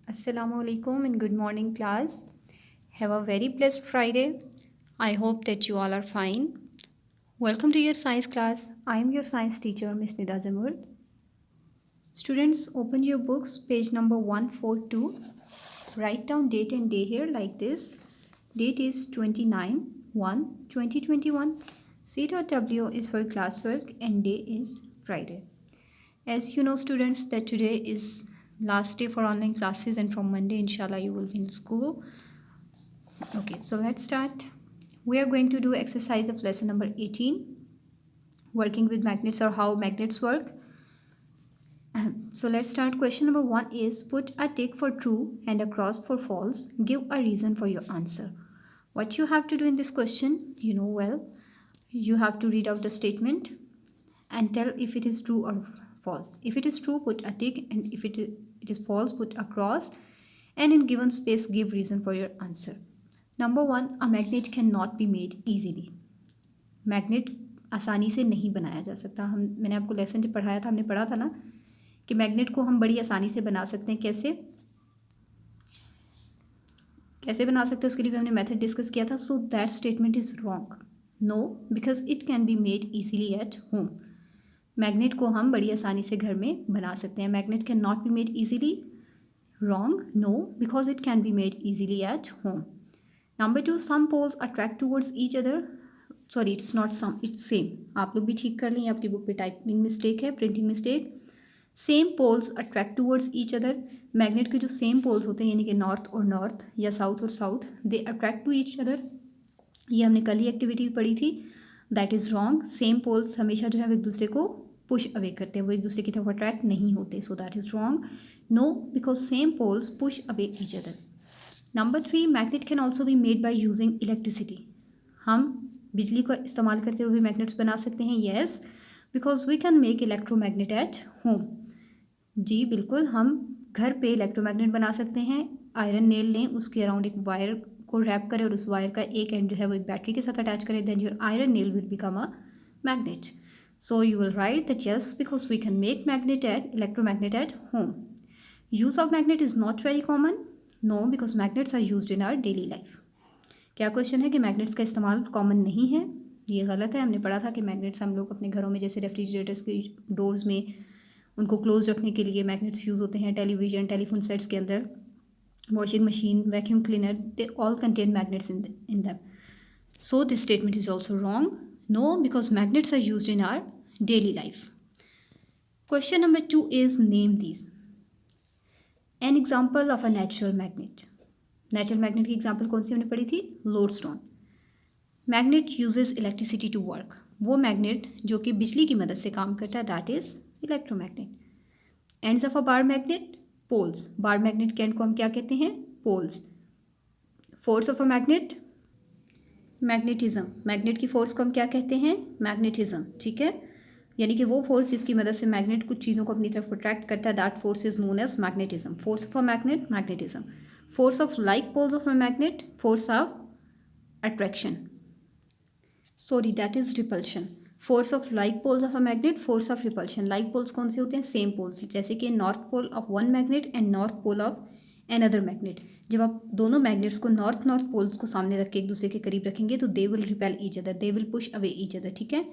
Assalamu alaikum and good morning, class. Have a very blessed Friday. I hope that you all are fine. Welcome to your science class. I am your science teacher, Miss Nida Zamur. Students, open your books, page number 142. Write down date and day here like this. Date is 29/1/2021. C.W is for classwork and day is Friday. As you know, students, that today is last day for online classes and from Monday, inshallah, you will be in school. Okay, so let's start. We are going to do exercise of lesson number 18, working with magnets or how magnets work. So let's start. Question number 1 is put a tick for true and a cross for false. Give a reason for your answer. What you have to do in this question, you know well. You have to read out the statement and tell if it is true or false. If it is true, put a tick, and if it is false, put a cross, and in given space, give reason for your answer. Number 1, a magnet cannot be made easily. Magnet आसानी से नहीं बनाया जा सकता. मैंने आपको lesson जब पढ़ाया था, हमने पढ़ा था ना कि मैग्नेट को हम बड़ी आसानी से बना सकते हैं. कैसे बना सकते हैं, उसके लिए भी हमने मेथड डिस्कस किया था. So that statement is wrong. No, because it can be made easily at home. Magnet को हम बड़ी आसानी से घर में बना सकते हैं. Magnet can not be made easily. Wrong. No, because it can be made easily at home. Number 2, some poles attract towards each other. Sorry, it's not some, it's same. आप लोग भी ठीक कर लें, आपकी बुक पे टाइपिंग मिस्टेक है, printing mistake. Same poles attract towards each other. Magnet के जो सेम पोल्स होते हैं, यानी कि नॉर्थ और नॉर्थ या साउथ और south, they attract to each other. ये हमने कल ही एक्टिविटी पढ़ी थी. That is wrong. Same poles हमेशा जो है वो एक दूसरे को पुश अवे करते हैं, वो एक दूसरे की तरफ अट्रैक्ट नहीं होते. So that is wrong. No, because same poles push away each other. Number 3, magnet can also be made by using electricity. हम बिजली का इस्तेमाल करते हुए भी मैग्नेट्स बना सकते हैं. Yes, because we can make electromagnet at home. जी बिल्कुल, हम घर पे इलेक्ट्रोमैग्नेट बना सकते हैं. आयरन नेल लें, उसके अराउंड एक वायर को रैप करें और उस वायर का एक एंड जो है वो एक बैटरी के साथ अटैच करें. Then your iron nail will become a magnet. So you will write that yes, because we can make magnet at electromagnet at home. Use of magnet is not very common. No, because magnets are used in our daily life. क्या question है कि magnets का इस्तेमाल common नहीं है? ये गलत है. हमने पढ़ा था कि मैग्नेट्स हम लोग अपने घरों में, जैसे रेफ्रिजरेटर्स के डोर्स में उनको क्लोज रखने के लिए मैग्नेट्स यूज़ होते हैं. टेलीविज़न, टेलीफोन सेट्स के अंदर, washing machine, vacuum cleaner, they all contain magnets in them. So this statement is also wrong. No, because magnets are used in our daily life. Question number 2 is name these. An example of a natural magnet. Natural magnet की example कौन सी हमने पढ़ी थी? Lodestone. Magnet uses electricity to work. वो magnet जो कि बिजली की मदद से काम करता है, that is electromagnet. Ends of a bar magnet, poles. Bar magnet के एंड को हम क्या कहते हैं? Poles. Force of a magnet, magnetism. Magnet की फोर्स को हम क्या कहते हैं? मैग्नेटिज्म. ठीक है, यानी कि वो फोर्स जिसकी मदद से मैग्नेट कुछ चीज़ों को अपनी तरफ अट्रैक्ट करता है, that force is known as magnetism. Force of a magnet, magnetism. Force of like poles of a magnet, force of attraction. Sorry, that is repulsion. Force of like poles of a magnet, force of repulsion. Like poles कौन से होते हैं? Same poles, जैसे कि north pole of one magnet and north pole of another magnet. जब आप दोनों magnets को नॉर्थ पोल्स को सामने रख के एक दूसरे के करीब रखेंगे तो they will repel each other, they will push away each other. ठीक है.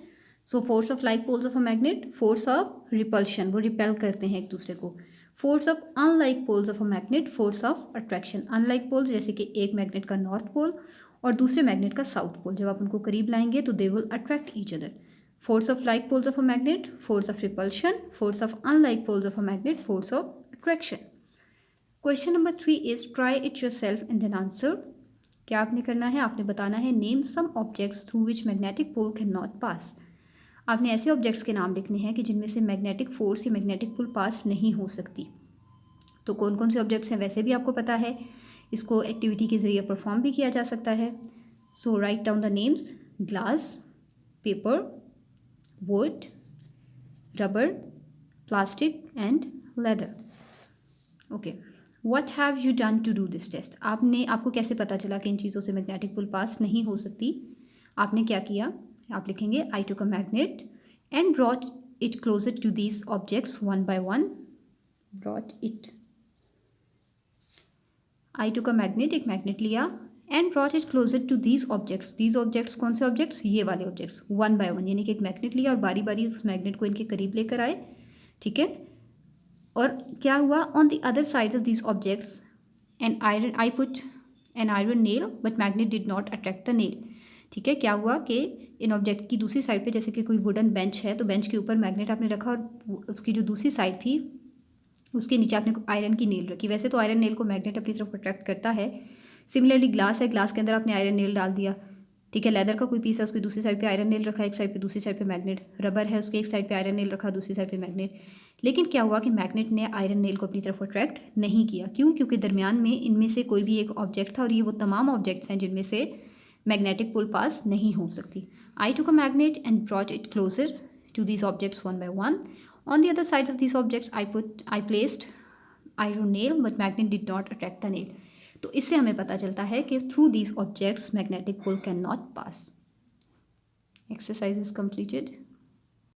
So force of like poles of a magnet, force of repulsion, वो रिपेल करते हैं एक दूसरे को. Force of unlike poles of a magnet, force of attraction. Unlike poles जैसे कि एक मैग्नेट का नॉर्थ पोल और दूसरे मैग्नेट का साउथ पोल, जब आप उनको करीब लाएंगे तो they will attract each other. Force of like poles of a magnet, force of repulsion. Force of unlike poles of a magnet, force of attraction. Question number 3 is try it yourself and then answer. क्या आपने करना है? आपने बताना है name some objects through which magnetic pole can not pass. आपने ऐसे objects के नाम लिखने हैं कि जिनमें से मैग्नेटिक फोर्स या मैग्नेटिक पुल पास नहीं हो सकती. तो कौन कौन से ऑब्जेक्ट्स हैं वैसे भी आपको पता है. इसको एक्टिविटी के ज़रिए परफॉर्म भी किया जा सकता है. So write down the names. Glass, paper, wood, rubber, plastic and leather. Okay, what have you done to do this test. आपको कैसे पता चला कि इन चीज़ों से मैग्नेटिक पुल पास नहीं हो सकती? आपने क्या किया? आप लिखेंगे I took a magnet and brought it closer to these objects one by one. Brought it I to का मैग्नेट, एक मैग्नेट लिया, and brought it closer to these objects. These objects कौन से ऑब्जेक्ट्स? ये वाले ऑब्जेक्ट्स, वन बाय वन, यानी कि एक मैग्नेट लिया और बारी बारी उस मैग्नेट को इनके करीब लेकर आए, ठीक है। और क्या हुआ? On the other sides of these objects an iron, I put an iron nail but magnet did not attract the nail, ठीक है। क्या हुआ कि इन ऑब्जेक्ट की दूसरी साइड पे, जैसे कि कोई वुडन बेंच है, तो बेंच के ऊपर मैग्नेट आपने रखा और उसकी जो दूसरी साइड थी उसके नीचे आपने आयरन की नेल रखी। वैसे तो आयरन नेल को मैग्नेट अपनी तरफ अट्रैक्ट करता है। सिमिलरली ग्लास है, ग्लास के अंदर आपने आयरन नेल डाल दिया, ठीक है। लेदर का कोई पीस है, उसकी दूसरी साइड पे आयरन नेल रखा, एक साइड पे, दूसरी साइड पे मैग्नेट। रबर है, उसके एक साइड पे आयरन नेल रखा, दूसरी साइड पे मैग्नेट। लेकिन क्या हुआ कि मैग्नेट ने आयरन नेल को अपनी तरफ अट्रैक्ट नहीं किया। क्यों? क्योंकि दरमियान में इनमें से कोई भी एक ऑब्जेक्ट था और ये वो तमाम ऑब्जेक्ट्स हैं जिनमें से मैग्नेटिक पुल पास नहीं हो सकती। I took a magnet and brought it closer to these objects one by one. On the other sides of these objects, I placed iron nail, but magnet did not attract the nail. तो इससे हमें पता चलता है कि through these objects magnetic pull cannot pass. Exercise is completed.